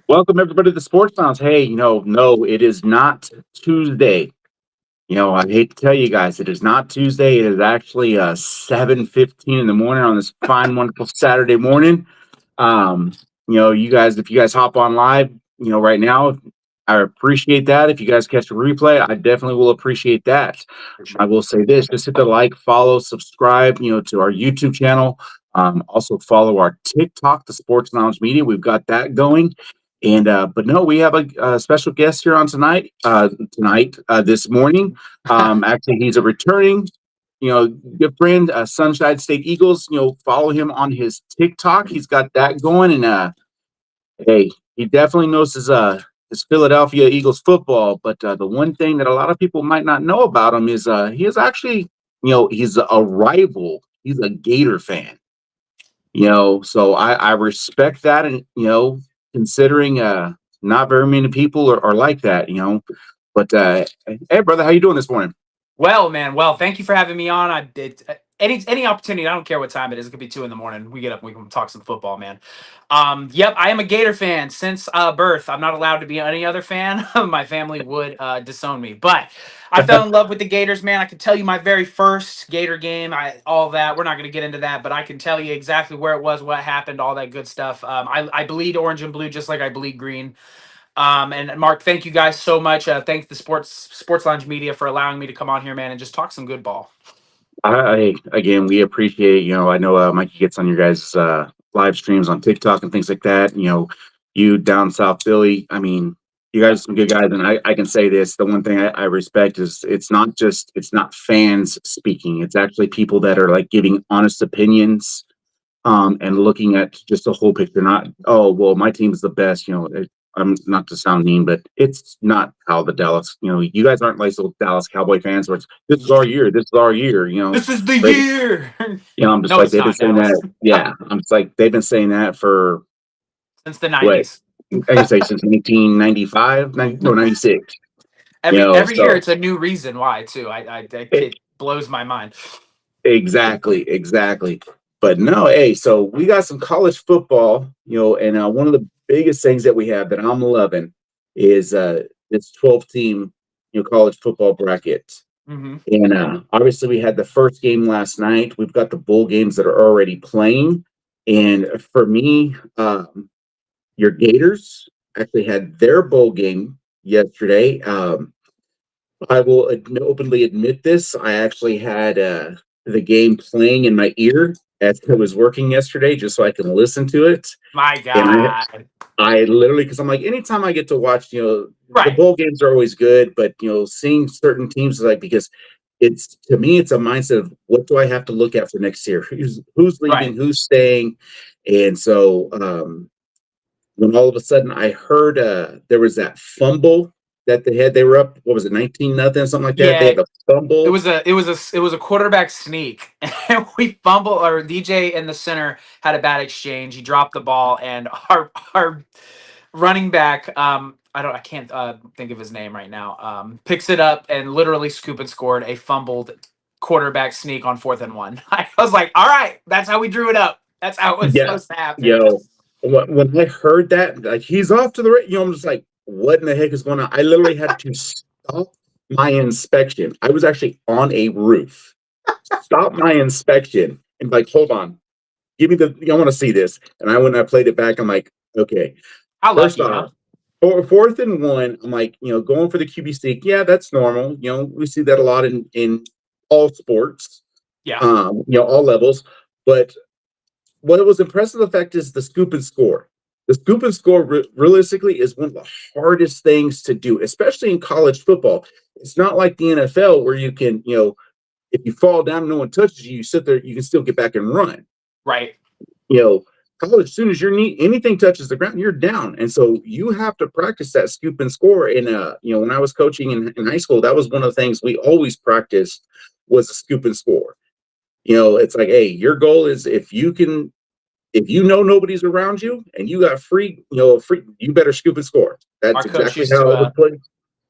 Welcome everybody to the Sports Lounge. Hey, no, it is not Tuesday. I hate to tell you guys, it is not Tuesday. It is actually 7:15 in the morning on this fine, wonderful Saturday morning. Um, if you guys hop on live, right now, I appreciate that. If you guys catch a replay, I definitely will appreciate that. For I sure. will say this: just hit the like, follow, subscribe, to our YouTube channel. Also follow our TikTok, the Sports Lounge Media. We've got that going. And but no, we have a special guest here on this morning. Actually, he's a returning, good friend, Sunshine State Eagles. Follow him on his TikTok. He's got that going, and hey, he definitely knows his Philadelphia Eagles football. But the one thing that a lot of people might not know about him is he is actually, he's a rival. He's a Gator fan. So I respect that, and considering not very many people are like that. But hey, brother, how you doing this morning? Well, man. Well, thank you for having me on. I did any opportunity. I don't care what time it is. It could be 2 in the morning. We get up. We can talk some football, man. Yep. I am a Gator fan since birth. I'm not allowed to be any other fan. My family would disown me. But I fell in love with the Gators, man. I can tell you my very first Gator game. All that. We're not going to get into that, but I can tell you exactly where it was, what happened, all that good stuff. I bleed orange and blue just like I bleed green. And Mark, thank you guys so much. Thanks the Sports Lounge Media for allowing me to come on here, man, and just talk some good ball. I again, we appreciate. I know Mikey gets on your guys' live streams on TikTok and things like that. You down South Philly. I mean, you guys Yeah. are some good guys, and I can say this: the one thing I respect is it's not fans speaking. It's actually people that are like giving honest opinions, and looking at just the whole picture. Not, oh well, my team's the best. I'm not to sound mean, but it's not how the Dallas. You guys aren't like little Dallas Cowboy fans where it's this is our year, this is our year. This is the But year. I'm just No, like it's they've been not saying Dallas. that. Yeah, I'm just like they've been saying that for Since the what '90s. I can say since 1995, no 96. Every year, So it's a new reason why too. it, It blows my mind. exactly. But no, hey, so we got some college football, and one of the biggest things that we have that I'm loving is this 12 team, college football bracket. Hmm. And obviously, we had the first game last night. We've got the bowl games that are already playing. And for me, your Gators actually had their bowl game yesterday. I will openly admit this. I actually had the game playing in my ear as I was working yesterday, just so I can listen to it. My And God. I literally, because I'm like, anytime I get to watch, the Right. bowl games are always good, but seeing certain teams is like because it's to me, it's a mindset of what do I have to look at for next year? Who's Right. leaving, who's staying, and so when all of a sudden I heard there was that fumble that they were up, what was it, 19-0, something like that. They Yeah. had the fumble. It was a quarterback sneak, and we fumbled. Or DJ in the center had a bad exchange. He dropped the ball, and our running back, I can't think of his name right now, picks it up and literally scoop and scored a fumbled quarterback sneak on 4th and 1. I was like, all right, that's how we drew it up. That's how it was Yeah, supposed to happen. yo, when I heard that, like he's off to the right, I'm just like, what in the heck is going on? I literally had to stop my inspection. I was actually on a roof. Stop my inspection and like, hold on, give me I want to see this. And I went and I played it back. I'm like, okay, How first lucky, huh? off, for 4th and 1, I'm like, going for the QB sneak. Yeah, that's normal. We see that a lot in all sports, Yeah. all levels. But what was impressive effect is the scoop and score. The scoop and score realistically is one of the hardest things to do, especially in college football. It's not like the NFL where you can, if you fall down and no one touches you, you sit there, you can still get back and run. Right. You know, college, as soon as your knee, anything touches the ground, you're down. And so you have to practice that scoop and score. And, when I was coaching in high school, that was one of the things we always practiced was a scoop and score. It's like, hey, your goal is if you know nobody's around you and you got free, you better scoop and score. That's Our coach exactly used how to I would play.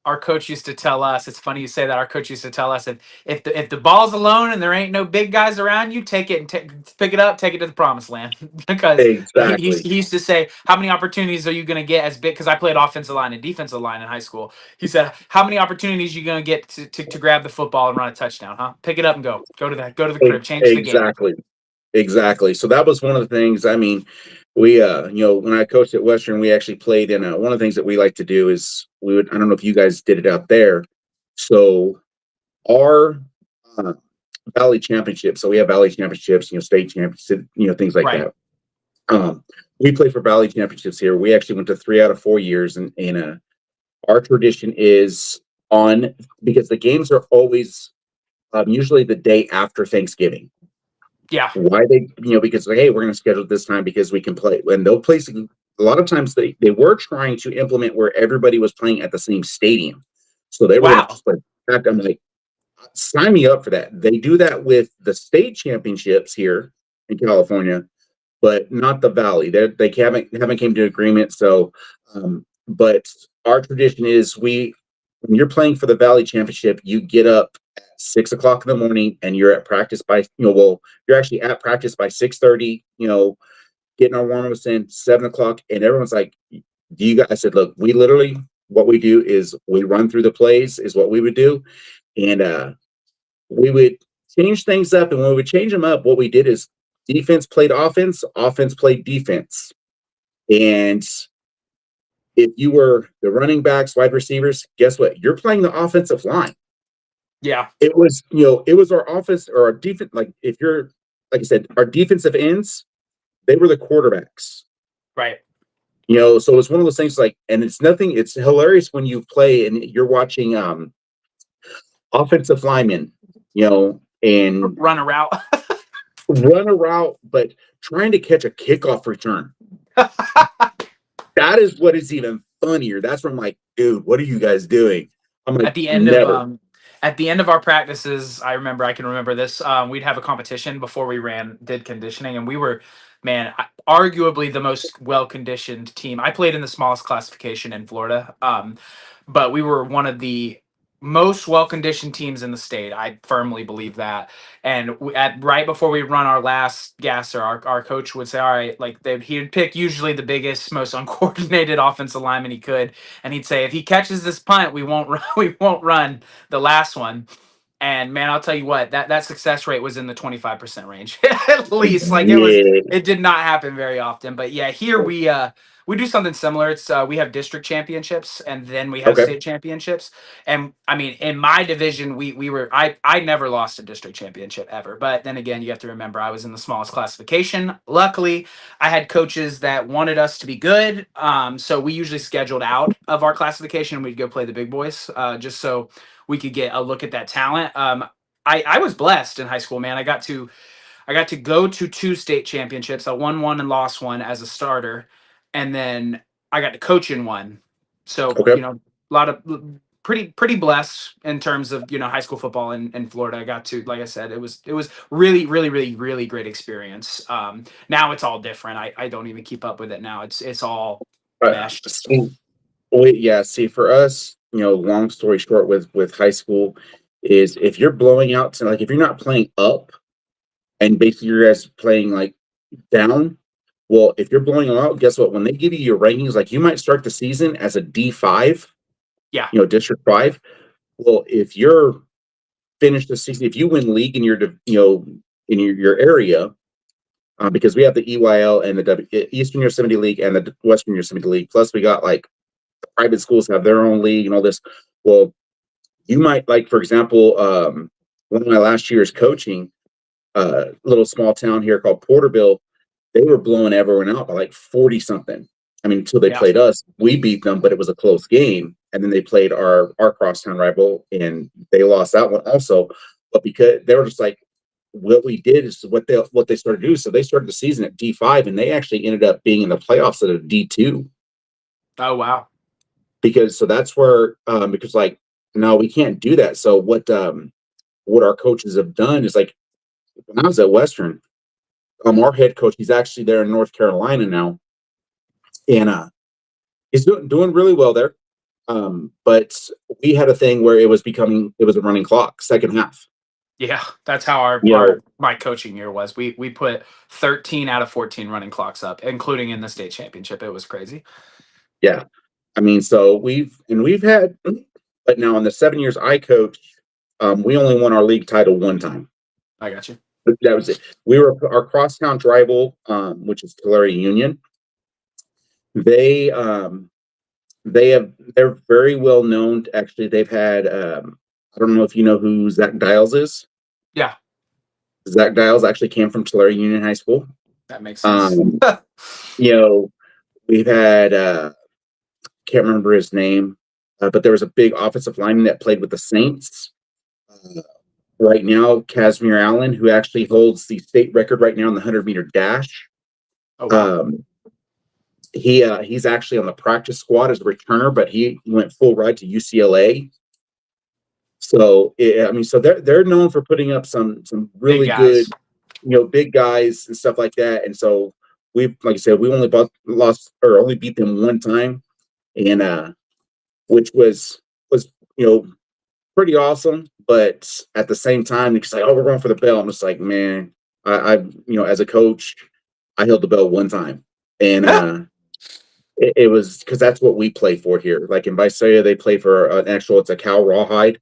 our coach used to tell us. It's funny you say that. Our coach used to tell us if the ball's alone and there ain't no big guys around you, take it and pick it up, take it to the promised land. Because Exactly. he used to say, how many opportunities are you going to get as big? Because I played offensive line and defensive line in high school. He said, how many opportunities are you going to get to grab the football and run a touchdown? Huh? Pick it up and go. Go to the crib. Change the game. Exactly. Exactly. So that was one of the things. I mean, we when I coached at Western, we actually played in one of the things that we like to do is we would, I don't know if you guys did it out there. So our uh, Valley Championships, so we have Valley Championships, state championships, things like Right. that. We play for Valley Championships here. We actually went to 3 out of 4 years, and our tradition is on, because the games are always usually the day after Thanksgiving. Yeah. Why they, because like, hey, we're going to schedule this time because we can play. And they'll play. A lot of times they were trying to implement where everybody was playing at the same stadium. So they were going to Wow. play back. I'm like, sign me up for that. They do that with the state championships here in California, but not the Valley. They haven't came to agreement. So, but our tradition is when you're playing for the Valley Championship, you get up at 6 o'clock in the morning and you're at practice by you're actually at practice by 6:30. Getting our warm-ups in 7 o'clock, and everyone's like, "Do you guys?" I said, "Look, we literally what we do is we run through the plays is what we would do, and we would change things up, and when we would change them up, what we did is defense played offense, offense played defense. And if you were the running backs, wide receivers, guess what? You're playing the offensive line. Yeah. It was, it was our offense or our defense. Like if you're, like I said, our defensive ends, they were the quarterbacks. Right. So it's one of those things like, and it's hilarious when you play and you're watching offensive linemen, and Run a route. run a route, but trying to catch a kickoff return. That is what is even funnier. That's where I'm like, dude, what are you guys doing? I'm like, At the end of never. our practices, I can remember this. We'd have a competition before we did conditioning, and we were, man, arguably the most well conditioned team. I played in the smallest classification in Florida, but we were one of the most well conditioned teams in the state. I firmly believe that. And at right before we run our last gasser, our coach would say, "All right," like he'd pick usually the biggest, most uncoordinated offensive lineman he could, and he'd say, "If he catches this punt, we won't run, we won't run the last one." And man, I'll tell you what, that success rate was in the 25% range at least. Like Yeah. it did not happen very often. But yeah, here we do something similar. It's we have district championships and then we have Okay. state championships. And I mean, in my division, I never lost a district championship ever. But then again, you have to remember I was in the smallest classification. Luckily, I had coaches that wanted us to be good. So we usually scheduled out of our classification and we'd go play the big boys, just so we could get a look at that talent. I was blessed in high school, man. I got to go to 2 state championships. I won one and lost one as a starter, and then I got to coach in one. So Okay. a lot of pretty blessed in terms of high school football in Florida. I got to, like I said, it was really really really really great experience. Now it's all different. I don't even keep up with it now. It's all meshed. See, yeah. See, for us, long story short, with high school, is if you're blowing out to like if you're not playing up, and basically you're guys playing like down. Well, if you're blowing them out, guess what? When they give you your rankings, like you might start the season as a D5, Yeah. District 5. Well, if you're finished the season, if you win league in your, in your area, because we have the EYL and the Eastern Yosemite League and the Western Yosemite League. Plus, we got like private schools have their own league and all this. Well, you might like, for example, one of my last years coaching, little small town here called Porterville. They were blowing everyone out by like 40 something. I mean, until they Yeah. played us, we beat them, but it was a close game. And then they played our crosstown rival, and they lost that one also. But because they were just like, what we did is what they started to do. So they started the season at D5, and they actually ended up being in the playoffs at a D2. Oh wow. Because so that's where because like no, we can't do that. So what our coaches have done is like when I was at Western, our head coach, he's actually there in North Carolina now, and he's doing really well there. But we had a thing where it was a running clock, second half. Yeah, that's how our You know, my coaching year was. We put 13 out of 14 running clocks up, including in the state championship. It was crazy. yeah. I mean, so we've had, but now in the 7 years I coached, we only won our league title one time. I got you. That was it. We were our crosstown rival, which is Tulare Union. They they're very well known. Actually, they've had I don't know if you know who Zach Dials is. Yeah, Zach Dials actually came from Tulare Union High School. that makes sense. Um, you know, we've had can't remember his name, but there was a big offensive lineman that played with the Saints. Right now, Casimir Allen, who actually holds the state record right now in the 100-meter dash. Oh wow. He's actually on the practice squad as a returner, but he went full ride to UCLA. So I mean, so they're known for putting up some Big really guys. good, big guys and stuff like that. And so like I said, we only only beat them one time, and which was pretty awesome. But at the same time, it's like, oh, we're going for the bell. I'm just like, man, I as a coach, I held the bell one time, and it was because that's what we play for here. Like in Visalia, they play for it's a cow rawhide,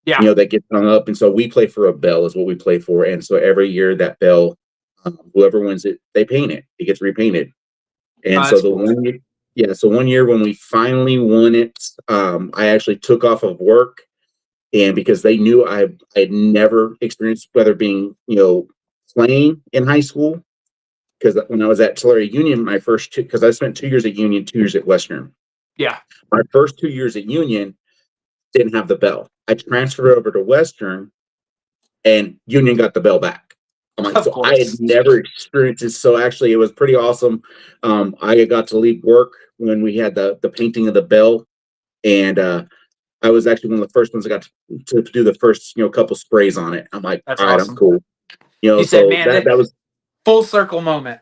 Yeah. that gets hung up, and so we play for a bell is what we play for. And so every year that bell, whoever wins it, they paint it. It gets repainted. And so That's the cool. one year, yeah, so one year when we finally won it, I actually took off of work, and because they knew I had never experienced whether being playing in high school, because when I was at Tulare Union, my first two, because I spent 2 years at Union, 2 years at Western. Yeah. My first 2 years at Union didn't have the bell. I transferred over to Western, and Union got the bell back. I'm like, Of so I had course. never experienced this. So actually, it was pretty awesome. I got to leave work when we had the painting of the bell, and I was actually one of the first ones that got to do the first couple sprays on it. I'm like, That's all right, I'm awesome. cool. You said, So man, that was full circle moment.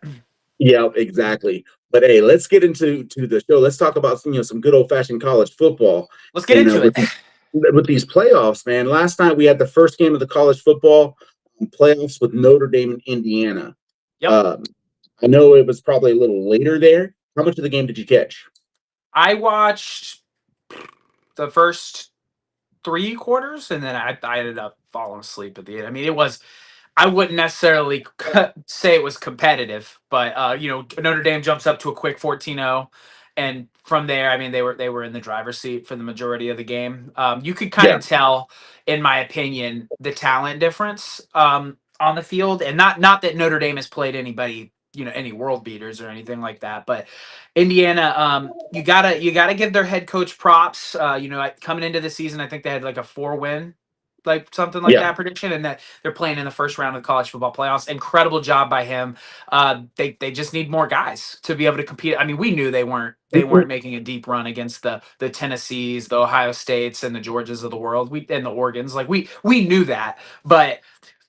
yeah, exactly. But hey, let's get into the show. Let's talk about some good old fashioned college football. Let's get And into it. with these playoffs, man. Last night we had the first game of the college football playoffs with Notre Dame and Indiana. Yep. I know it was probably a little later there. How much of the game did you catch? I watched the first 3 quarters, and then I ended up falling asleep at the end. I mean, I wouldn't necessarily say it was competitive, but Notre Dame jumps up to a quick 14-0, and from there, I mean, they were in the driver's seat for the majority of the game. You could kind Yeah, of tell, in my opinion, the talent difference on the field, and not that Notre Dame has played anybody, any world beaters or anything like that, but Indiana, you gotta give their head coach props. Coming into the season, I think they had like a 4-win, like something like yeah. that prediction, and that they're playing in the first round of the college football playoffs. Incredible job by him. They just need more guys to be able to compete. I mean, we knew they weren't making a deep run against the Tennessees, the Ohio States, and the Georgias of the world. And the Oregons. Like we knew that, but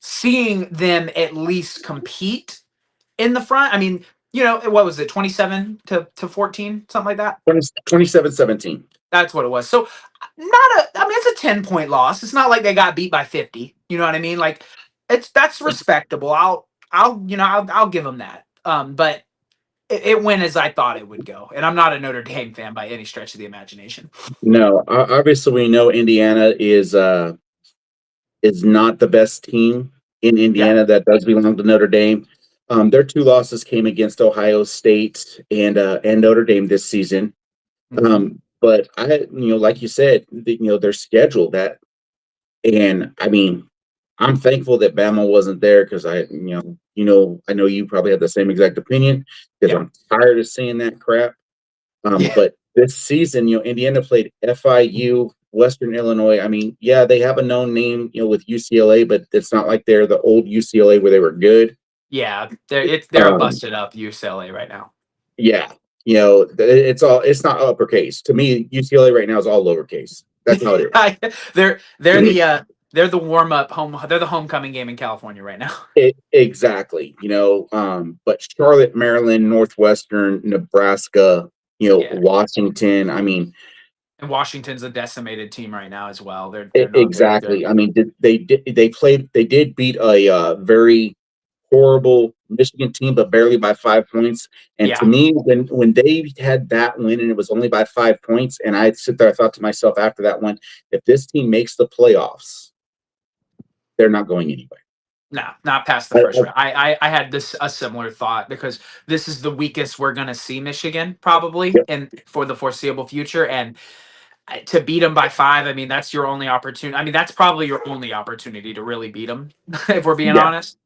seeing them at least compete in the front. I mean, what was it, 27 to 14, something like that? 27-17. That's what it was. So I mean, it's a 10-point loss. It's not like they got beat by 50. You know what I mean? Like that's respectable. I'll give them that. But it went as I thought it would go. And I'm not a Notre Dame fan by any stretch of the imagination. No, obviously we know Indiana is not the best team in Yeah. Indiana. That does belong to Notre Dame. Their two losses came against Ohio State and Notre Dame this season. Mhm. But like you said, their schedule and I mean, I'm thankful that Bama wasn't there because I know you probably have the same exact opinion because Yeah. I'm tired of seeing that crap. Yeah. But this season, Indiana played FIU, Western Illinois. I mean, yeah, they have a known name, with UCLA, but it's not like they're the old UCLA where they were good. Yeah. They're a Um, busted up UCLA right now. yeah, it's not uppercase. To me, UCLA right now is all lowercase. That's how it they're they're is. the uh they're the warm up home. They're the homecoming game in California right now. Exactly, but Charlotte, Maryland, Northwestern, Nebraska, Yeah. Washington. I mean, And Washington's a decimated team right now as well. They're not very good. Exactly. I mean, they did beat a very horrible Michigan team, but barely by 5 points. And to Yeah. me, when they had that win and it was only by 5 points, and I sit there, I thought to myself after that one, if this team makes the playoffs, they're not going anywhere. No, not past the first round. I had a similar thought because this is the weakest we're gonna see Michigan probably Yep. and for the foreseeable future. And to beat them by 5, I mean that's your only opportunity. I mean that's probably your only opportunity to really beat them, if we're being Yeah. honest.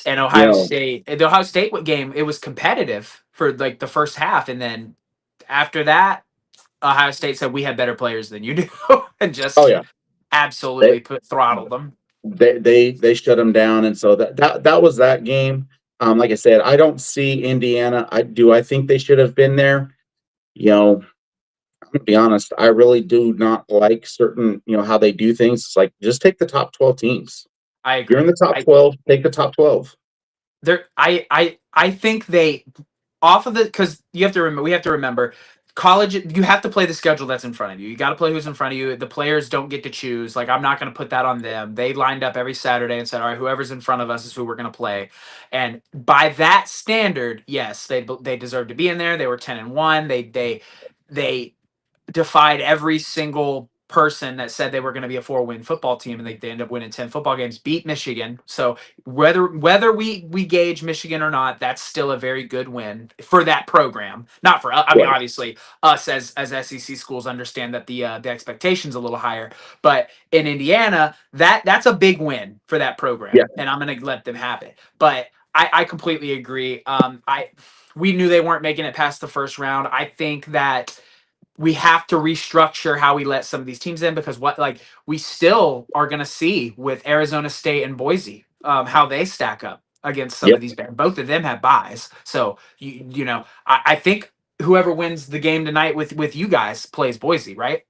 And You Ohio know, State, the Ohio State game, it was competitive for like the first half, and then after that, Ohio State said we have better players than you do, and oh just yeah, they absolutely throttled them. they shut them down, and so that was that game. Like I said, I don't see Indiana. I think they should have been there. You know, I'm gonna be honest. I really do not like certain, how they do things. It's like just take the top 12 teams. I If you're in agree. the top 12, take the top 12. I think they off of the because you have to remember we have to remember college you have to play the schedule that's in front of you. You got to play who's in front of you. The players don't get to choose. Like I'm not going to put that on them. They lined up every Saturday and said, "All right, whoever's in front of us is who we're going to play." And by that standard, yes, they deserve to be in there. They were 10-1. They defied every single person that said they were going to be a 4-win football team, and they end up winning 10 football games, beat Michigan. So whether we gauge Michigan or not, that's still a very good win for that program. Not for I mean, Right. obviously us as SEC schools understand that the expectation's a little higher, but in Indiana, that's a big win for that Yeah. program, and I'm going to let them have it. But I completely agree. We knew they weren't making it past the first round. I think that we have to restructure how we let some of these teams in because we still are going to see with Arizona State and Boise how they stack up against some of Yep. these bands. Both of them have buys, so I think whoever wins the game tonight with you guys plays Boise, right?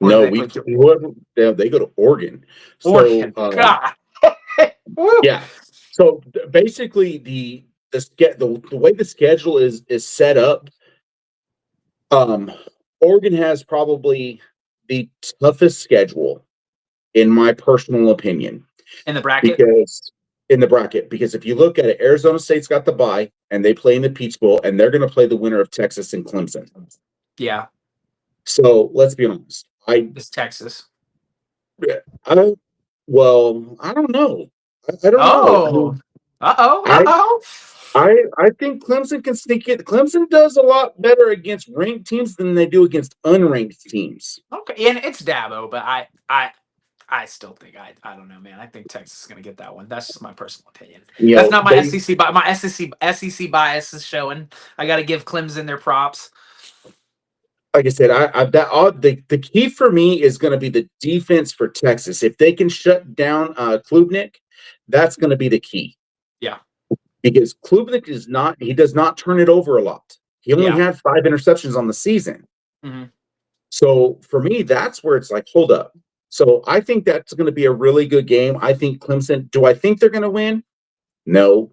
Or do No, they play whoever they go to Oregon. So Oregon? God, woo. yeah. So basically, the way the schedule is set up, um, Oregon has probably the toughest schedule, in my personal opinion, In the bracket. because in the bracket, because if you look at it, Arizona State's got the bye, and they play in the Peach Bowl, and they're going to play the winner of Texas and Clemson. Yeah, So let's be honest. it's Texas. I, well, I don't know. I don't know. I Oh, mean, I uh-oh. I think Clemson can sneak it. Clemson does a lot better against ranked teams than they do against unranked teams. Okay, and it's Dabo, but I still think I don't know, man. I think Texas is going to get that one. That's just my personal opinion. You That's know, not my they SEC, but my SEC bias is showing. I got to give Clemson their props. like I said, the key for me is going to be the defense for Texas. If they can shut down Klubnik, that's going to be the key. Yeah, Because Klubnik does not turn it over a lot. He only yeah. had 5 interceptions on the season. Mm-hmm. So for me, that's where it's like, hold up. So I think that's going to be a really good game. I think Clemson. Do I think they're going to win? No.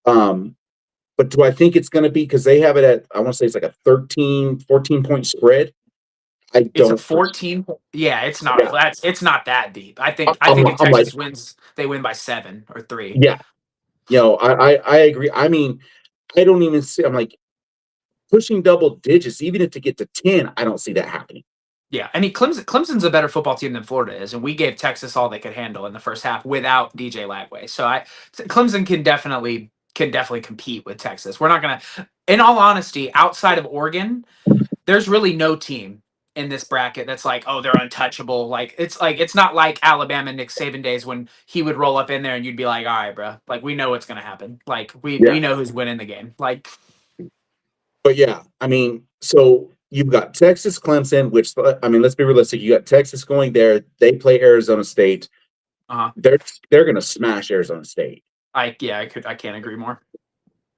But do I think it's going to be because they have it at, I want to say it's like a 13, 14-point spread? I It's a don't. 14. Yeah, it's not. Yeah. It's not that deep. I think if I'm like, Texas wins, they win by 7 or 3. yeah. I agree. I mean, I don't even see. I'm like pushing double digits, even if to get to 10. I don't see that happening. Yeah, I mean Clemson's a better football team than Florida is, and we gave Texas all they could handle in the first half without DJ Lagway. So Clemson can definitely compete with Texas. We're not gonna, in all honesty, outside of Oregon, there's really no team in this bracket that's like, oh, they're untouchable. It's not like Alabama Nick Saban days when he would roll up in there and you'd be like, all right, bro, like we know what's gonna happen. Like we Yeah. know who's winning the game. Like, But yeah, I mean, so you've got Texas, Clemson, which I mean, let's be realistic. You got Texas going there. They play Arizona State. uh-huh. They're gonna smash Arizona State. I can't agree more.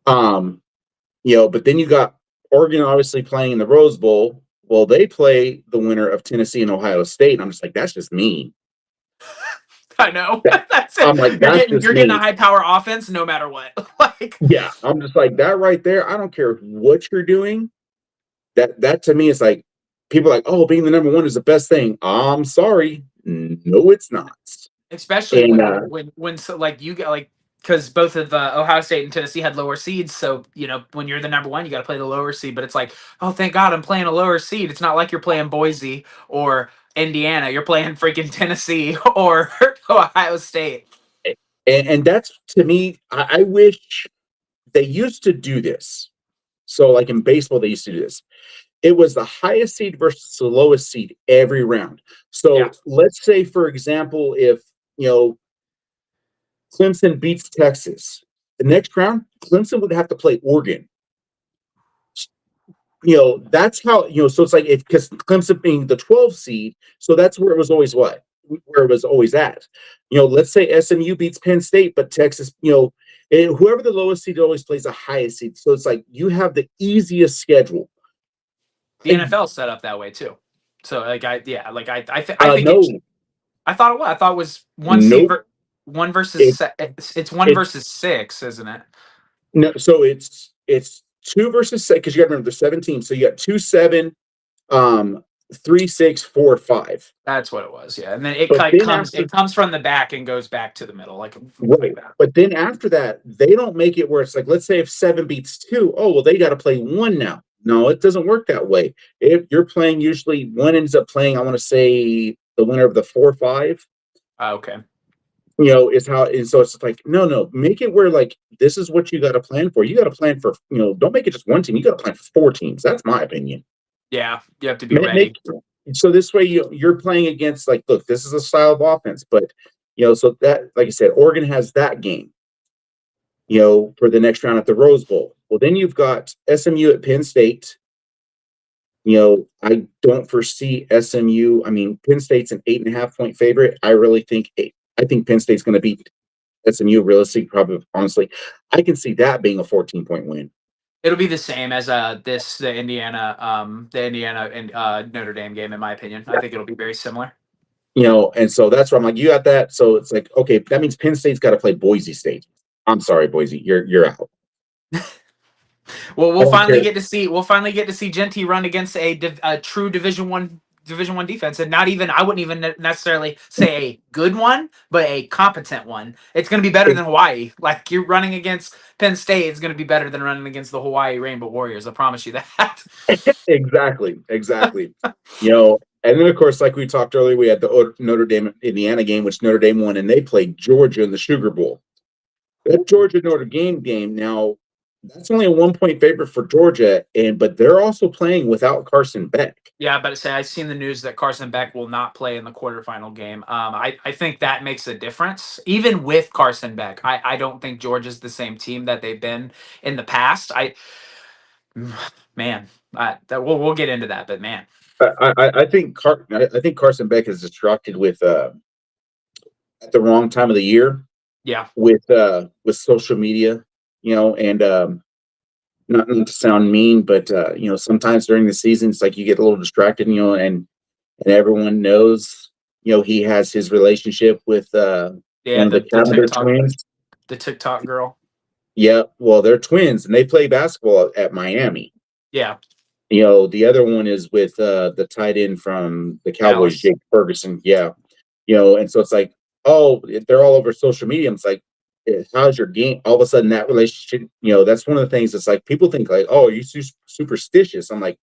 But then you got Oregon obviously playing in the Rose Bowl. Well, they play the winner of Tennessee and Ohio State. And I'm just like, that's just mean. I know. That, That's it. I'm like, You're getting a high power offense no matter what. Like, yeah, I'm just like that right there. I don't care what you're doing. That to me is like, people are like, oh, being the number one is the best thing. I'm sorry, no, it's not. Especially And when so like you get like because both of Ohio State and Tennessee had lower seeds, so when you're the number one, you got to play the lower seed. But it's like, oh, thank God I'm playing a lower seed. It's not like you're playing Boise or Indiana. You're playing freaking Tennessee or Ohio State. and that's to me. I wish they used to do this. So, like in baseball, they used to do this. It was the highest seed versus the lowest seed every round. Yeah, So, let's say, for example, if you know Clemson beats Texas, the next round, Clemson would have to play Oregon. That's how, so it's like, if because Clemson being the 12 seed, so that's where it was always where it was always at. Let's say SMU beats Penn State, but Texas, whoever the lowest seed always plays the highest seed. So it's like you have the easiest schedule. the NFL set up that way too. So like I think it. No, I thought it was. I thought it was one seed, nope. one versus. It, It's one it, versus six, isn't it? no, so it's two versus six because you got to remember there's 7 teams. So you got 2, 7, um, 3, 6, 4, 5. That's what it was. Yeah, and then it But like then comes. after It comes from the back and goes back to the middle, like Right. that. But then after that, they don't make it where it's like, let's say if 7 beats 2, oh, well, they got to play 1 now. No, it doesn't work that way. If you're playing, usually one ends up playing, I want to say the winner of the 4, 5, Okay. is how, and so it's like, no, make it where like, this is what you got to plan for. You got to plan for, don't make it just one team. You got to plan for 4 teams. That's my opinion. Yeah, you have to be Make, ready. so this way you're playing against like, look, this is a style of offense, but, so that, like I said, Oregon has that game. For the next round at the Rose Bowl. Well, then you've got SMU at Penn State. I don't foresee SMU. I mean, Penn State's an 8.5 point favorite. I think Penn State's going to beat SMU realistically, probably, honestly. I can see that being a 14-point win. It'll be the same as the Indiana and Notre Dame game, in my opinion. I think it'll be very similar. And so that's where I'm like, you got that. So it's like, okay, that means Penn State's got to play Boise State. I'm sorry, Boise, you're out. Well, I don't care. we'll finally get to see Genty run against a true Division One defense, and not even I wouldn't even necessarily say a good one, but a competent one. It's going to be better than Hawaii. Like you're running against Penn State, it's going to be better than running against the Hawaii Rainbow Warriors. I promise you that. Exactly. And then of course, like we talked earlier, we had the Notre Dame Indiana game, which Notre Dame won, and they played Georgia in the Sugar Bowl. That Georgia Notre Dame game now, that's only a 1-point favorite for Georgia, but they're also playing without Carson Beck. Yeah, but I've seen the news that Carson Beck will not play in the quarterfinal game. I think that makes a difference. Even with Carson Beck, I don't think Georgia's the same team that they've been in the past. Man, we'll get into that, but man, I think Carson Beck is distracted with at the wrong time of the year yeah, with social media, and not to sound mean, but sometimes during the season it's like you get a little distracted, and everyone knows, he has his relationship with yeah, one of the Cavender twins. the TikTok girl. Yeah, well, they're twins and they play basketball at Miami. Yeah, The other one is with the tight end from the Cowboys, Dallas. Jake Ferguson. Yeah. And so it's like, oh, they're all over social media. It's like, how's your game? All of a sudden, that relationship, that's one of the things. It's like people think like, oh, are you superstitious? I'm like,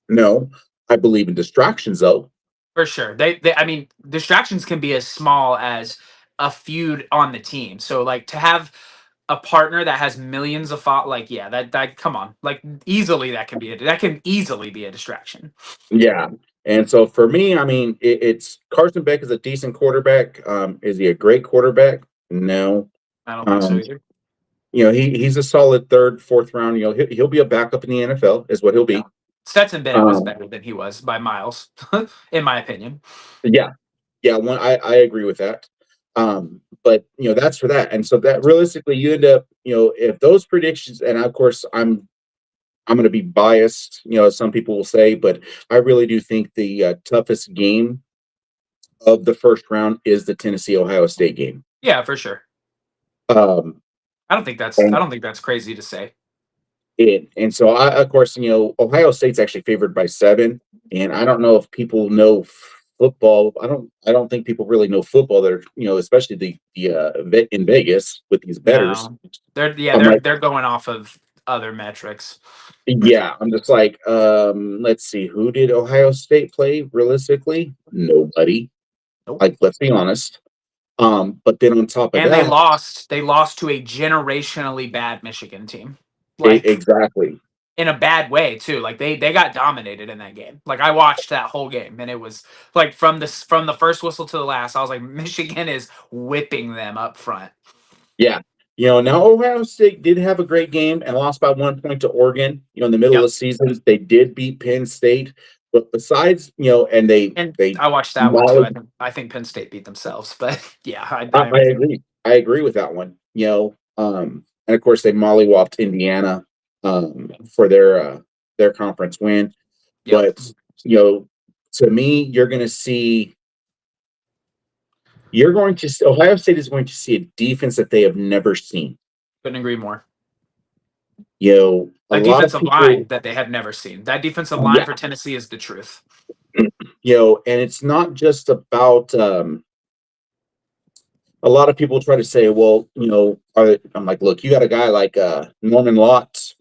no, I believe in distractions though. For sure. I mean, distractions can be as small as a feud on the team. So like to have a partner that has millions of like yeah, that come on. Like easily that can easily be a distraction. Yeah. And so for me, I mean, it's Carson Beck is a decent quarterback. Is he a great quarterback? No. I don't think so Um, either. he's a solid third, fourth round. He'll be a backup in the NFL, is what he'll Yeah. be. Stetson Bennett was Um, better than he was by miles, in my opinion. yeah, yeah, I agree with that. But that's for that. And so that realistically, you end up, if those predictions, and of course, I'm going to be biased, as some people will say, but I really do think the toughest game of the first round is the Tennessee Ohio State game. Yeah, for sure. Um, I don't think and that's crazy to say. And so of course, Ohio State's actually favored by 7, and I don't know if people know football. I don't think people really know football. They're, especially in Vegas with these betters. No, they're I'm they're like, they're going off of other metrics. yeah, I'm just like, let's see, who did Ohio State play realistically? Nobody. Nope. Like, let's be honest. But then on top of And they that, lost. They lost to a generationally bad Michigan team, like exactly. in a bad way too. Like they got dominated in that game. Like I watched that whole game, and it was like from the first whistle to the last, I was like, Michigan is whipping them up front. Yeah. Now Ohio State did have a great game and lost by 1 point to Oregon. In the middle of Yep. the season, they did beat Penn State. But besides, and And they I watched that one too. mauled. I think Penn State beat themselves, but yeah, I agree. I agree with that one. And of course they mollywopped Indiana for their conference win. yep. But to me, Ohio State is going to see a defense that they have never seen. Couldn't agree more. A A lot of defensive line people, that they have never seen. That defensive line yeah, for Tennessee is the truth. and it's not just about. A lot of people try to say, well, I'm like, look, you got a guy like Norman Lott,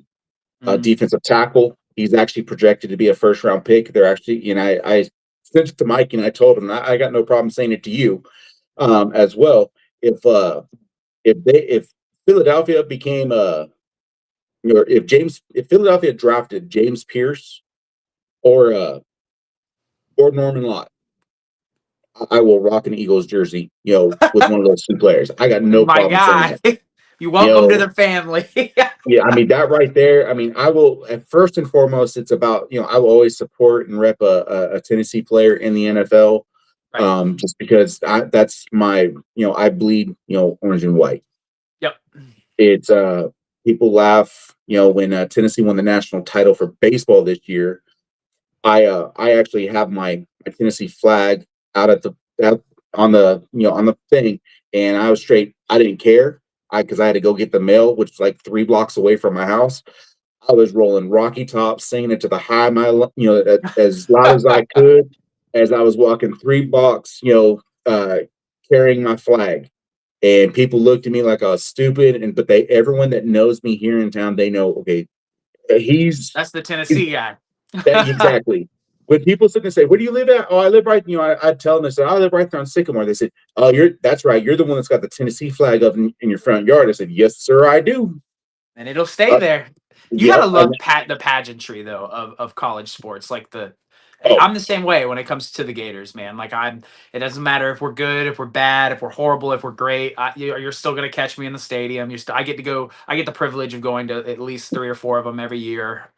a Mm. defensive tackle. He's actually projected to be a first round pick. They're actually, I sent it to Mike and I told him I got no problem saying it to you as well. If Philadelphia became if Philadelphia drafted James Pierce or Norman Lott, I will rock an Eagles jersey, with one of those two players. I got no My problem saying guy, that. you You welcome to know, the family. yeah, I mean that right there. I mean, I will. First and foremost, it's about, I will always support and rep a Tennessee player in the NFL, Right. just because that's my, I bleed, orange and white. Yep. It's People laugh, when Tennessee won the national title for baseball this year. I actually have my Tennessee flag out at the out on the on the thing, and I was straight. I didn't care, because I had to go get the mail, which was like 3 blocks away from my house. I was rolling Rocky Top, singing it to the high my as loud as I could, as I was walking 3 blocks, carrying my flag. And people looked at me like I was stupid, but everyone that knows me here in town, they know, okay, he's That's the he's Tennessee guy. that exactly. When people sit and say, "Where do you live at?" "Oh, I live right." I tell them, I said, "I live right there on Sycamore." They said, "Oh, that's right. You're the one that's got the Tennessee flag up in your front yard." I said, "Yes, sir, I do." And it'll stay Uh, there. You gotta yep. love the pageantry though of college sports. Like Oh, I'm the same way when it comes to the Gators, man. Like it doesn't matter if we're good, if we're bad, if we're horrible, if we're great. You're still gonna catch me in the stadium. I get to go. I get the privilege of going to at least 3 or 4 of them every year.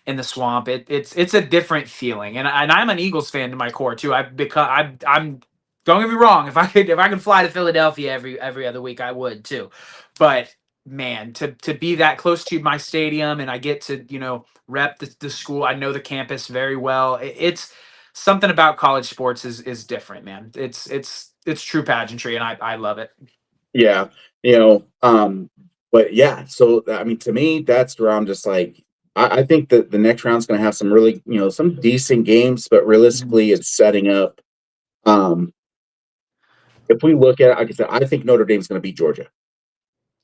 In the swamp, it's a different feeling, and I'm an Eagles fan to my core too. I've become I'm don't get me wrong. If I could fly to Philadelphia every other week, I would too. But man, to be that close to my stadium and I get to rep the school. I know the campus very well. It's something about college sports is different, man. It's true pageantry, and I love it. yeah. But yeah. So I mean, to me, that's where I'm just like, I think that the next round's going to have some really, some decent games, but Mhm. realistically, it's setting up. Um, if we look at it, like I said, I think Notre Dame's going to beat Georgia.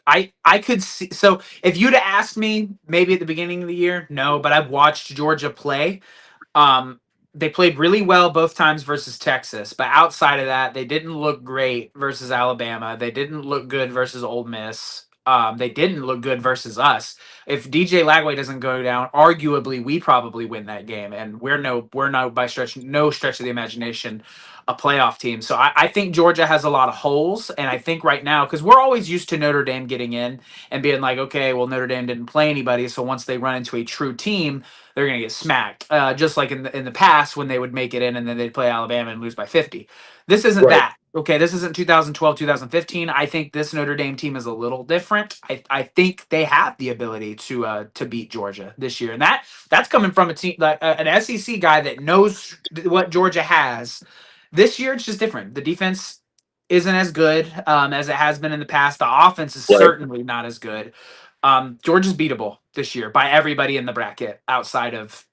I could see. So if you'd have asked me maybe at the beginning of the year, no, but I've watched Georgia play. Um, they played really well both times versus Texas, but outside of that, they didn't look great versus Alabama. They didn't look good versus Ole Miss. They didn't look good versus us. If DJ Lagway doesn't go down, arguably we probably win that game, and we're no by no stretch of the imagination a playoff team. So I think Georgia has a lot of holes, and I think right now because we're always used to Notre Dame getting in and being like, okay, well Notre Dame didn't play anybody, so once they run into a true team, they're gonna get smacked. Just like in the past when they would make it in and then they'd play Alabama and lose by 50. This isn't Right. that. Okay, this isn't 2012, 2015. I think this Notre Dame team is a little different. I think they have the ability to beat Georgia this year, and that's coming from a team like an SEC guy that knows what Georgia has. This year, it's just different. The defense isn't as good as it has been in the past. The offense is Right. certainly not as good. Georgia's beatable this year by everybody in the bracket outside of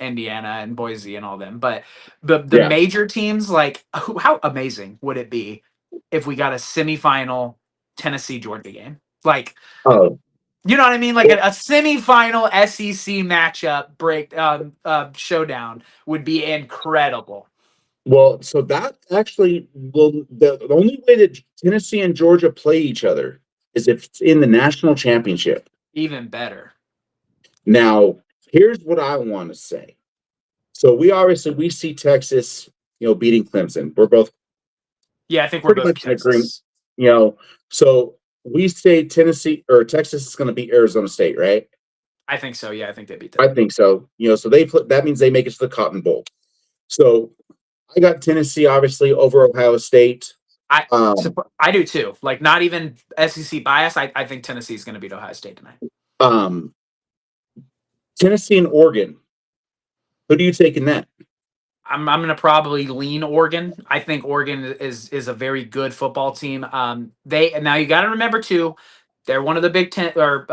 Indiana and Boise and all them. But the Yeah. major teams, like how amazing would it be if we got a semifinal Tennessee Georgia game? Like, Oh, you know what I mean? Like well, a semifinal SEC matchup showdown would be incredible. so that actually will the only way that Tennessee and Georgia play each other is if it's in the national championship. Even better. Now, here's what I want to say. So we see Texas, beating Clemson. We're both Yeah, I think we're pretty both much in agreement, Texas. you know. So we say Tennessee or Texas is going to beat Arizona State, right? I think so. Yeah, I think they beat I them. think so. So that means they make it to the Cotton Bowl. So I got Tennessee obviously over Ohio State. I Um, I do too. Like not even SEC bias. I think Tennessee's going to beat Ohio State tonight. um, Tennessee and Oregon. Who do you take in that? I'm going to probably lean Oregon. I think Oregon is a very good football team. They now you got to remember too, they're one of the Big Ten or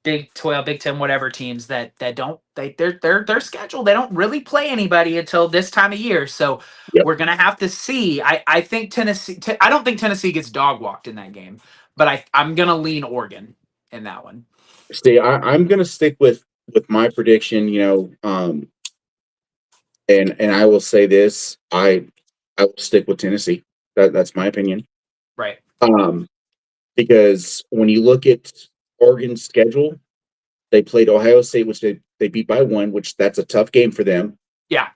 Big 12, Big 10, whatever teams that don't they're scheduled. They don't really play anybody until this time of year. So Yep. we're gonna have to see. I think Tennessee. I don't think Tennessee gets dog walked in that game, but I'm gonna lean Oregon in that one. See, I'm going to stick with my prediction. And I will say this: I will stick with Tennessee. That's my opinion. Right. Um, because when you look at Oregon's schedule, they played Ohio State, which they beat by one, which that's a tough game for them. Yeah.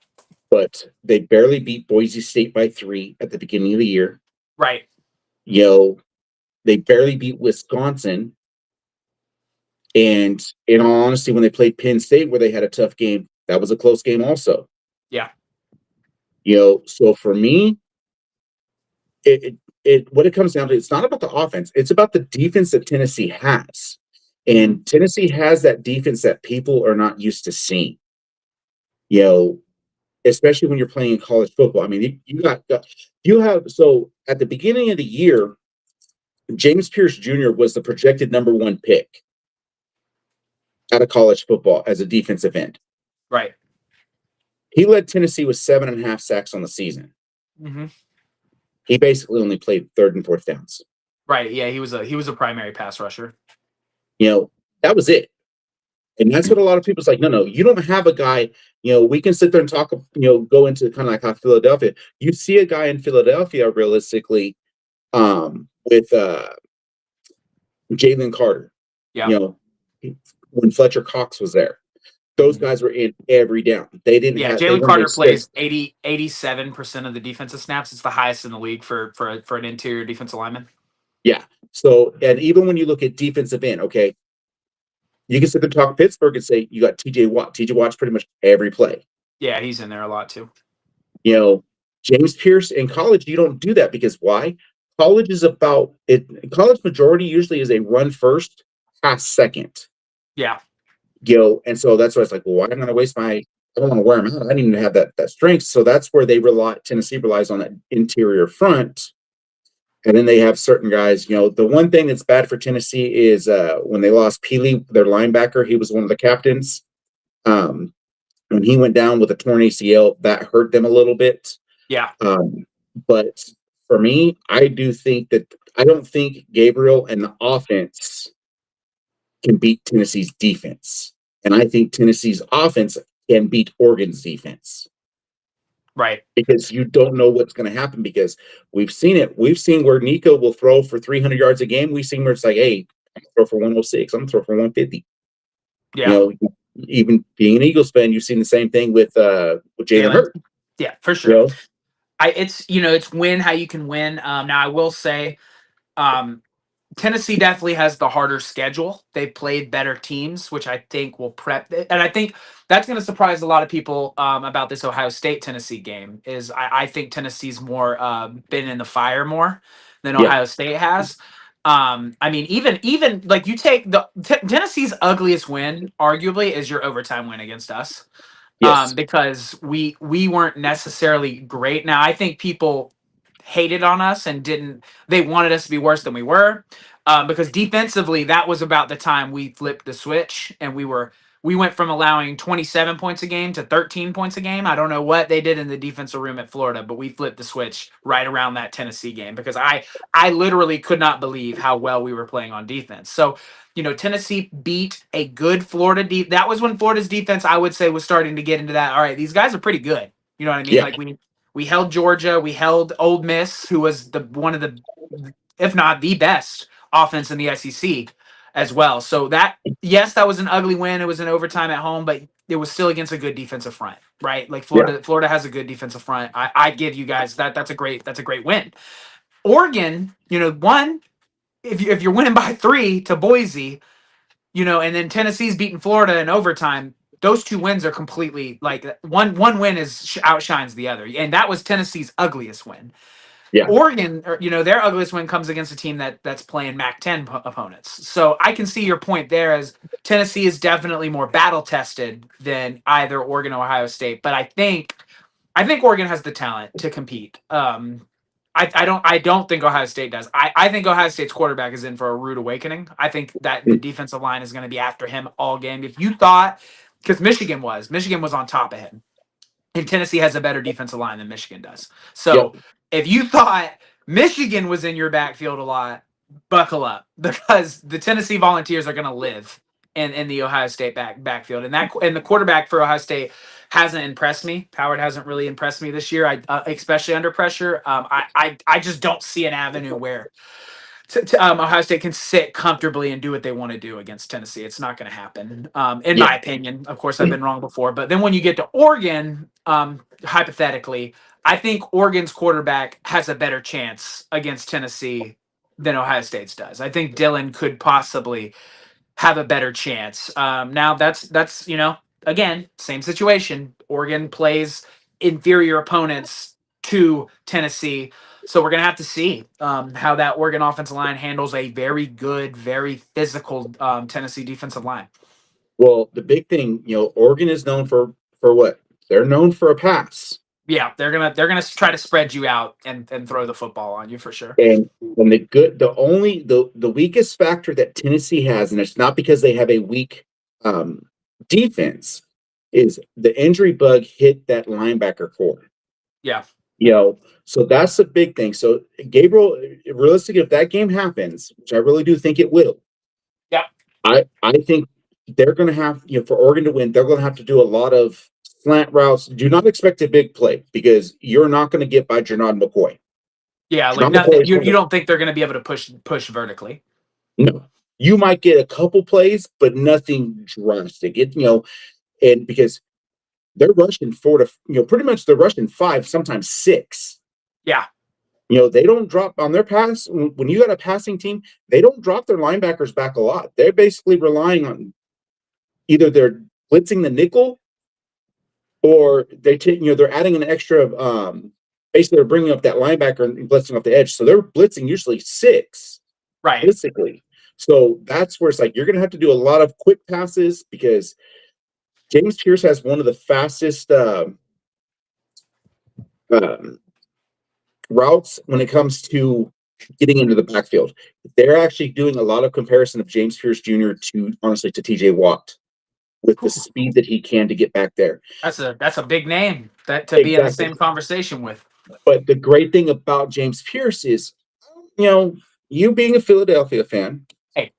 But they barely beat Boise State by 3 at the beginning of the year. Right. They barely beat Wisconsin. And in all honesty, when they played Penn State, where they had a tough game, that was a close game also. Yeah. So for me, what it comes down to, it's not about the offense, it's about the defense that Tennessee has. And Tennessee has that defense that people are not used to seeing. Especially when you're playing in college football. I mean, so at the beginning of the year, James Pierce Jr. was the projected number 1 pick out of college football as a defensive end. Right. He led Tennessee with 7.5 sacks on the season. Mm-hmm. He basically only played 3rd and 4th downs. Right. Yeah, he was a primary pass rusher. That was it. And that's what a lot of people's like, no, you don't have a guy, we can sit there and talk, go into kind of like how Philadelphia, you see a guy in Philadelphia realistically with Jalen Carter. Yeah. When Fletcher Cox was there, those guys were in every down. They didn't have. Jalen Carter plays 87% of the defensive snaps. It's the highest in the league for an interior defensive lineman. Yeah. So, and even when you look at defensive end, okay, you can sit there and talk Pittsburgh and say you got TJ Watt. TJ Watt's pretty much every play. Yeah, he's in there a lot too. James Pierce in college, you don't do that because why? College is about it. College majority usually is a run first, pass second. Yeah. And so that's why it's like, well, why am I going to waste I don't want to wear them out. I didn't even have that strength. So that's where Tennessee relies on that interior front. And then they have certain guys, the one thing that's bad for Tennessee is when they lost Peely, their linebacker, he was one of the captains. When he went down with a torn ACL, that hurt them a little bit. Yeah. But for me, I don't think Gabriel and the offense can beat Tennessee's defense. And I think Tennessee's offense can beat Oregon's defense. Right. Because you don't know what's going to happen because we've seen it. We've seen where Nico will throw for 300 yards a game. We've seen where it's like, hey, I'm going to throw for 106. I'm going to throw for 150. Yeah. Even being an Eagles fan, you've seen the same thing with Jalen Hurts. Yeah, for sure. It's win how you can win. Now I will say, Tennessee definitely has the harder schedule. They've played better teams, which I think will prep. And I think that's going to surprise a lot of people about this Ohio State-Tennessee game. Is I think Tennessee's more been in the fire more than Ohio State has. I mean, even like you take Tennessee's ugliest win, arguably, is your overtime win against us. Yes. Because we weren't necessarily great. Now I think people hated on us and they wanted us to be worse than we were. Because defensively, that was about the time we flipped the switch and we went from allowing 27 points a game to 13 points a game. I don't know what they did in the defensive room at Florida, but we flipped the switch right around that Tennessee game because I literally could not believe how well we were playing on defense. So, Tennessee beat a good Florida that was when Florida's defense, I would say, was starting to get into that. All right, these guys are pretty good. You know what I mean? Yeah. Like we held Georgia, we held Ole Miss, who was one of the, if not the best offense in the SEC as well. So that was an ugly win. It was an overtime at home, but it was still against a good defensive front, right? Like Florida has a good defensive front. I give you guys that's a great win. Oregon, one, if you're winning by 3 to Boise, and then Tennessee's beating Florida in overtime, those 2 wins are completely like one win outshines the other. And that was Tennessee's ugliest win. Yeah. Oregon, their ugliest win comes against a team that's playing MAC-10 opponents. So I can see your point there, as Tennessee is definitely more battle tested than either Oregon or Ohio State. But I think Oregon has the talent to compete. I don't think Ohio State does. I think Ohio State's quarterback is in for a rude awakening. I think that the defensive line is going to be after him all game. If you thought, because Michigan was on top of him, and Tennessee has a better defensive line than Michigan does. So if you thought Michigan was in your backfield a lot, buckle up, because the Tennessee Volunteers are going to live in the Ohio State backfield, and the quarterback for Ohio State hasn't impressed me. Howard hasn't really impressed me this year, especially under pressure. I just don't see an avenue where Ohio State can sit comfortably and do what they want to do against Tennessee. It's not going to happen, in my opinion. Of course, I've been wrong before. But then when you get to Oregon, hypothetically, I think Oregon's quarterback has a better chance against Tennessee than Ohio State's does. I think Dylan could possibly have a better chance. Now, that's again, same situation. Oregon plays inferior opponents to Tennessee. So we're going to have to see how that Oregon offensive line handles a very good, very physical Tennessee defensive line. Well, the big thing, Oregon is known for what? They're known for a pass. Yeah, they're gonna try to spread you out and throw the football on you for sure. And the weakest factor that Tennessee has, and it's not because they have a weak defense, is the injury bug hit that linebacker core. Yeah. So that's the big thing. So Gabriel, realistically, if that game happens, which I really do think it will, I think they're going to have, for Oregon to win, they're going to have to do a lot of slant routes. Do not expect a big play because you're not going to get by Jernod McCoy. Yeah, like nothing. You don't think they're going to be able to push vertically? No, you might get a couple plays, but nothing drastic. And because they're rushing 4 to, pretty much they're rushing 5, sometimes 6. Yeah. They don't drop on their pass. When you got a passing team, they don't drop their linebackers back a lot. They're basically relying on either they're blitzing the nickel or they're adding an extra, basically they're bringing up that linebacker and blitzing off the edge. So they're blitzing usually 6. Right. Basically. So that's where it's like, you're going to have to do a lot of quick passes because James Pierce has one of the fastest routes when it comes to getting into the backfield. They're actually doing a lot of comparison of James Pierce Jr. to TJ Watt with the speed that he can to get back there. That's a big name to be in the same conversation with. But the great thing about James Pierce is, you being a Philadelphia fan,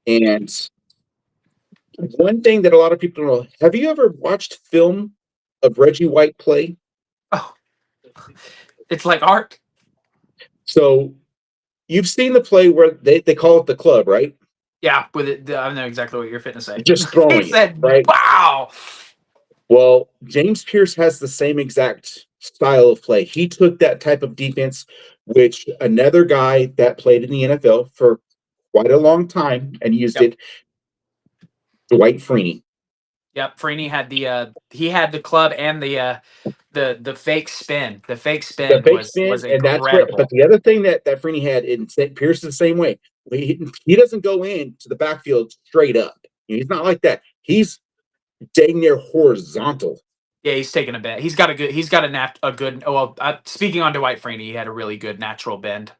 and one thing that a lot of people don't know, have you ever watched film of Reggie White play? Oh, it's like art. So you've seen the play where they call it the club, right? Yeah, with it, I know exactly what you're fitting to say. Just throwing he said, right? Wow. Well, James Pierce has the same exact style of play. He took that type of defense, which another guy that played in the NFL for quite a long time and used it, Dwight Freeney. Yep, Freeney had the club and the fake spin. The fake spin was incredible. But the other thing that Freeney had, in Pierce is the same way. He doesn't go into the backfield straight up. He's not like that. He's dang near horizontal. Yeah, he's taking a bend. He's got a good. He's got a good. Oh, well, speaking on Dwight Freeney, he had a really good natural bend.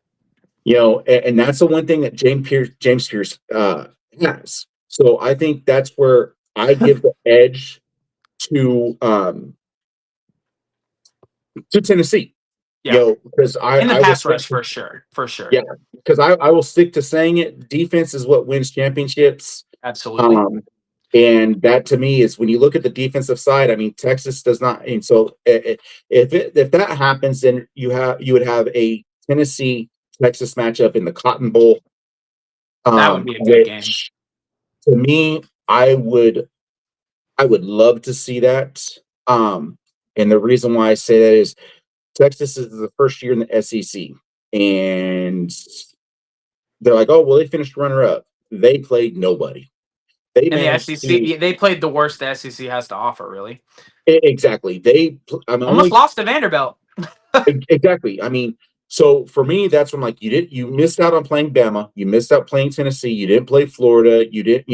And that's the one thing that James Pierce has. So I think that's where I give the edge to Tennessee. Yeah, Because I in the I will pass stick rush to, for sure, for sure, yeah, because I will stick to saying it. Defense is what wins championships. absolutely. Um, and that to me is when you look at the defensive side. I mean, Texas does not, and so if that happens, then you would have a Tennessee Texas matchup in the Cotton Bowl, That would be a good game. which to me I would love to see that. And the reason why I say that is Texas is the first year in the SEC, and they're like, oh well, they finished runner up. They played nobody. They And the managed SEC, to they played the worst the SEC has to offer. Really, exactly. I'm almost only lost to Vanderbilt. exactly. I mean, so for me, that's when like you missed out on playing Bama, you missed out playing Tennessee, you didn't play Florida, you didn't,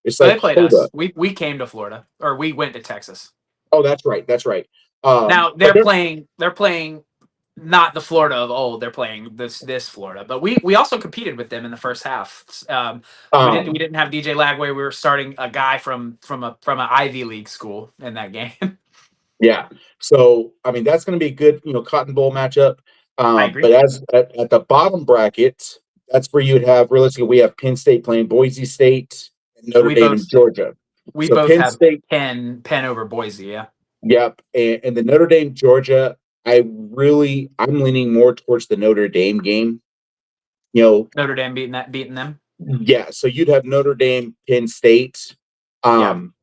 it's But like they played hold us. up. We came to Florida, or we went to Texas. Oh, that's right, that's right. Now But they're playing. They're playing not the Florida of old. They're playing this Florida. But we also competed with them in the first half. We um, didn't have DJ Lagway. We were starting a guy from an Ivy League school in that game. Yeah. So, I mean, that's going to be a good, Cotton Bowl matchup. I But agree. as at the bottom bracket, that's where you'd have realistically, we have Penn State playing Boise State and Notre We Dame and both Georgia. we So both Penn have State, Penn over Boise. Yeah, yep, and the Notre Dame Georgia. I'm leaning more towards the Notre Dame game. You know, Notre Dame beating them. yeah. So you'd have Notre Dame, Penn State, Yeah, um,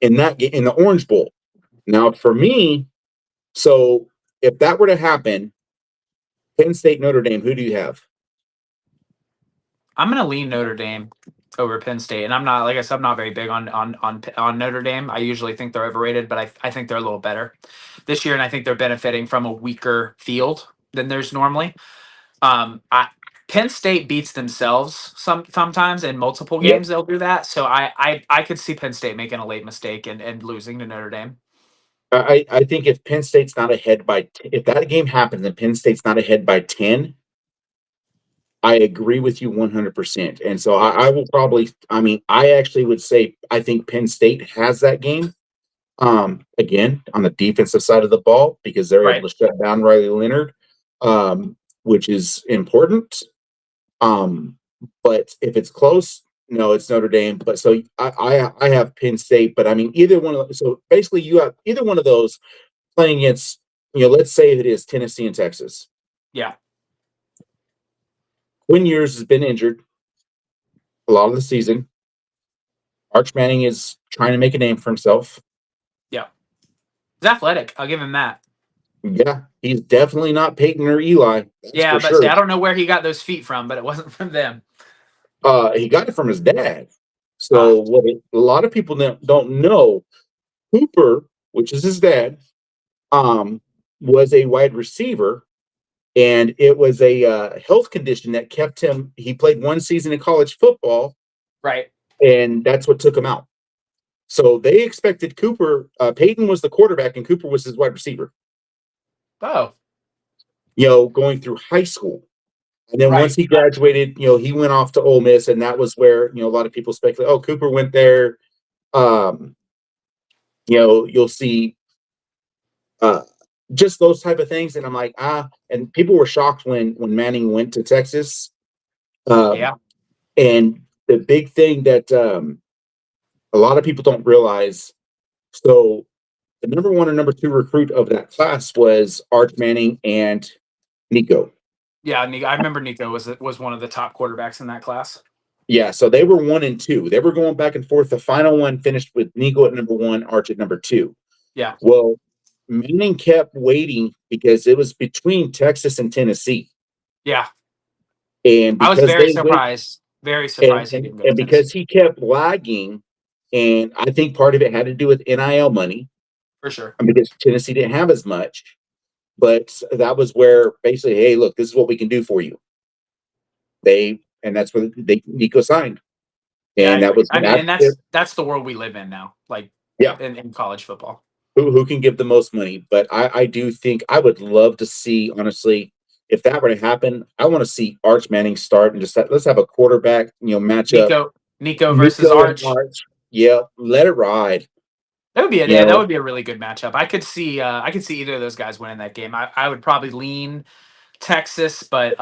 in the Orange Bowl. Now, for me, so if that were to happen, Penn State, Notre Dame, who do you have? I'm gonna lean Notre Dame over Penn State, and I'm not like I said, I'm not very big on Notre Dame. I usually think they're overrated, but I think they're a little better this year, and I think they're benefiting from a weaker field than there's normally. I Penn State beats themselves sometimes in multiple Yep. games. They'll do that, so I could see Penn State making a late mistake and losing to Notre Dame. I think if Penn State's not ahead if that game happens and Penn State's not ahead by 10, I agree with you 100%. And so I will probably, I mean, I actually would say I think Penn State has that game. Again, on the defensive side of the ball, because they're Right. able to shut down Riley Leonard, which is important. Um, but if it's close, no, it's Notre Dame. But so I have Penn State, but I mean either one of so basically you have either one of those playing against, let's say it is Tennessee and Texas. Yeah. Quinn Ewers has been injured a lot of the season. Arch Manning is trying to make a name for himself. Yeah. He's athletic. I'll give him that. Yeah, he's definitely not Peyton or Eli. That's Yeah, for but see, sure. I don't know where he got those feet from, but it wasn't from them. He got it from his dad. Ah, So a lot of people don't know, Cooper, which is his dad, was a wide receiver, and it was a health condition that kept him. He played one season in college football, right. and that's what took him out. So they expected Cooper. Peyton was the quarterback, and Cooper was his wide receiver. Oh, Going through high school, and then once right. he graduated, he went off to Ole Miss, and that was where a lot of people speculate. Oh, Cooper went there. Um, you'll see uh, just those type of things, and I'm like, and people were shocked when Manning went to Texas. Yeah. And the big thing that a lot of people don't realize, so the number one and number two recruit of that class was Arch Manning and Nico. Yeah, I remember Nico was one of the top quarterbacks in that class. Yeah, so they were 1 and 2. They were going back and forth. The final one finished with Nico at number one, Arch at number two. Yeah. Well, Manning kept waiting because it was between Texas and Tennessee. Yeah. And I was because very they wait, surprised. Very surprised he didn't go to and Tennessee. because he kept lagging, and I think part of it had to do with NIL money, For sure. because Tennessee didn't have as much. But that was where basically, hey, look, this is what we can do for you. And that's where Nico signed, Yeah, I and that agree. was I mean, that's and it. that's the world we live in now, like Yeah. in college football. who can give the most money. But I do think I would love to see, honestly, if that were to happen, I want to see Arch Manning start and just let's have a quarterback, matchup. Nico versus Nico and Arch. Arch. Yeah, let it ride. That would be You that know, would be a really good matchup. I could see either of those guys winning that game. I would probably lean Texas, but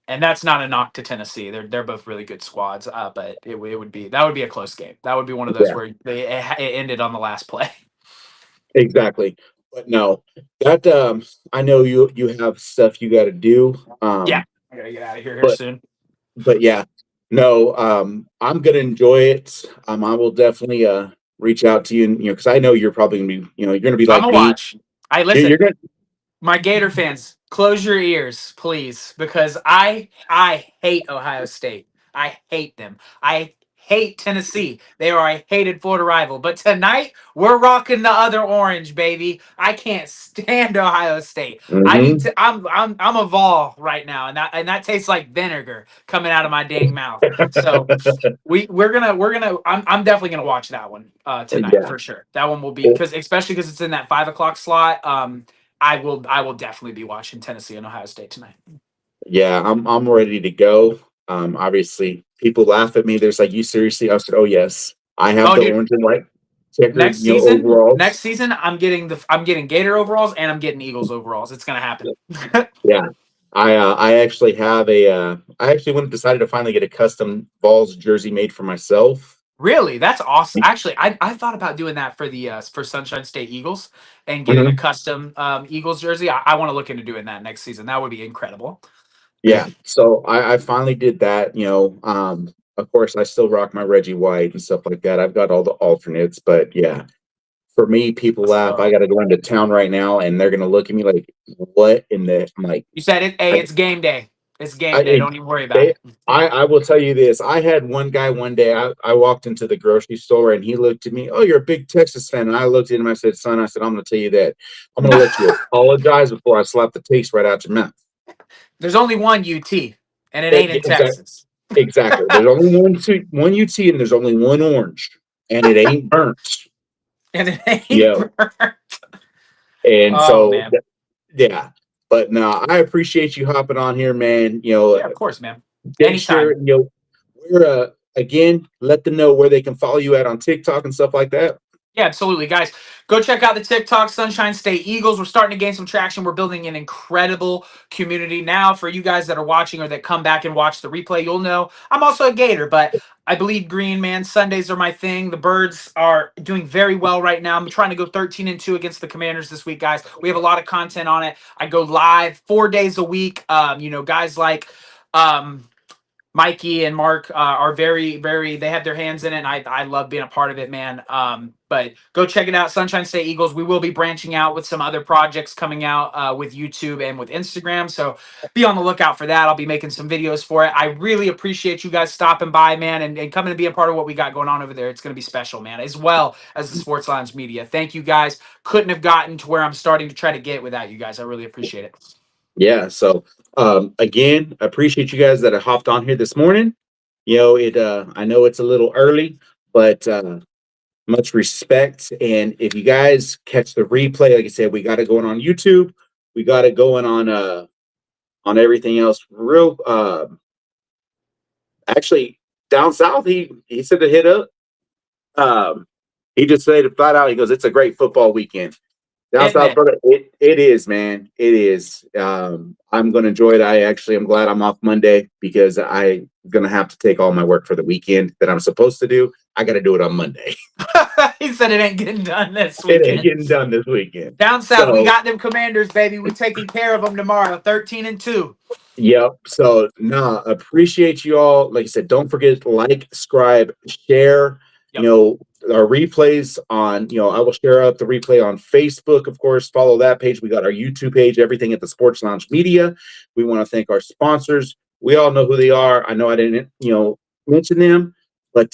and that's not a knock to Tennessee. They're both really good squads. But it would be that would be a close game. That would be one of those yeah, where it ended on the last play. exactly. But no, that I know you have stuff you got to do. Yeah, I gotta get out of here But soon. yeah, no, I'm gonna enjoy it. I will definitely reach out to you, and because I know you're probably gonna be, you're gonna be I'm like gonna me. watch. I You're listen. gonna. My Gator fans, close your ears, please, because I hate Ohio State. I hate them. I hate Tennessee. They are a hated Florida rival. But tonight we're rocking the other orange, baby. I can't stand Ohio State. I need Hmm. to. I'm a Vol right now, and that tastes like vinegar coming out of my dang mouth. So we're gonna. I'm definitely gonna watch that one tonight Yeah. for sure. That one will be because especially because it's in that 5 o'clock slot. I will definitely be watching Tennessee and Ohio State tonight. Yeah, I'm ready to go. Obviously, people laugh at me. There's like, you seriously? I said, oh yes, I have Oh, the dude, orange and white checkered, overalls. next season, I'm getting Gator overalls and I'm getting Eagles overalls. It's gonna happen. Yeah, I actually have I actually went and decided to finally get a custom Vols jersey made for myself. Really, that's awesome. Actually, I thought about doing that for the for Sunshine State Eagles and getting a Mhm. custom Eagles jersey. I want to look into doing that next season. That would be incredible. Yeah, so I finally did that. Of course, I still rock my Reggie White and stuff like that. I've got all the alternates, but yeah, for me, people Let's laugh. I go. got to go into town right now, and they're gonna look at me like, "What in the?" I'm like, You said it. Hey, I, it's game day. It's I, game day. it, Don't even worry about they, it. I will tell you this. I had one guy one day. I walked into the grocery store, and he looked at me. Oh, you're a big Texas fan. And I looked at him. I said, "Son," I said, "I'm gonna tell you that. I'm gonna let you apologize before I slap the taste right out your mouth." There's only one UT, and it ain't in Exactly. Texas. Exactly. There's only one UT, and there's only one orange, and it ain't burnt. And it ain't Yeah. burnt. And Oh so, man. yeah. But no, I appreciate you hopping on here, man. Yeah, of course, man. Share, Anytime. we're again, let them know where they can follow you at on TikTok and stuff like that. Yeah, absolutely. Guys, go check out the TikTok Sunshine State Eagles. We're starting to gain some traction. We're building an incredible community now. For you guys that are watching or that come back and watch the replay, you'll know I'm also a Gator, but I bleed green, man. Sundays are my thing. The Birds are doing very well right now. I'm trying to go 13-2 against the Commanders this week, guys. We have a lot of content on it. I go live 4 days a week. Guys like Mikey and Mark are very, very. They have their hands in it. And I love being a part of it, man. But go check it out, Sunshine State Eagles. We will be branching out with some other projects coming out with YouTube and with Instagram. So be on the lookout for that. I'll be making some videos for it. I really appreciate you guys stopping by, man, and coming to be a part of what we got going on over there. It's going to be special, man, as well as the Sports Lounge Media. Thank you, guys. Couldn't have gotten to where I'm starting to try to get without you guys. I really appreciate it. Yeah. So again, appreciate you guys that have hopped on here this morning. I know it's a little early, but much respect. And if you guys catch the replay, like I said, we got it going on YouTube. We got it going on everything else. Real actually down south, he said to hit up. Um, he just said it flat out. He goes, "It's a great football weekend." Down Isn't south, it? brother, it is, man. It is. I'm gonna enjoy it. I'm glad I'm off Monday because I'm gonna have to take all my work for the weekend that I'm supposed to do. I got to do it on Monday. He said it ain't getting done this It ain't weekend. getting done this weekend. Down south, we So, got them Commanders, baby. We taking care of them tomorrow. 13-2. yep. So, nah, appreciate you all. Like I said, don't forget to like, subscribe, share. Yep. Our replays on, I will share up the replay on Facebook, of course. Follow that page. We got our YouTube page, everything at the Sports Lounge Media. We want to thank our sponsors. We all know who they are. I know I didn't, mention them, but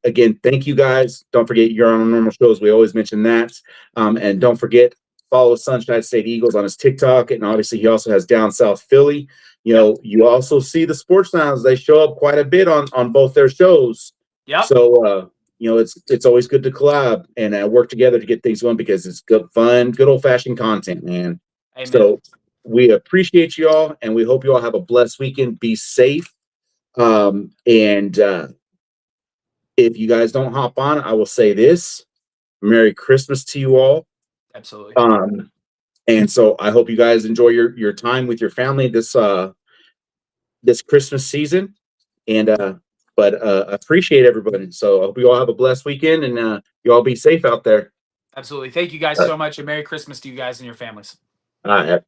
again, thank you guys. Don't forget you're on our normal shows. We always mention that. And don't forget, follow Sunshine State Eagles on his TikTok. And obviously, he also has Down South Philly. You also see the Sports Lounge. They show up quite a bit on both their shows. Yep. So, it's always good to collab and work together to get things going because it's good fun, good old fashioned content, man. Amen. So we appreciate you all, and we hope you all have a blessed weekend. Be safe. And if you guys don't hop on, I will say this: Merry Christmas to you all. Absolutely. And so I hope you guys enjoy your time with your family this Christmas season. And but appreciate everybody. So I hope you all have a blessed weekend, and you all be safe out there. Absolutely. Thank you guys so much, and Merry Christmas to you guys and your families. All right.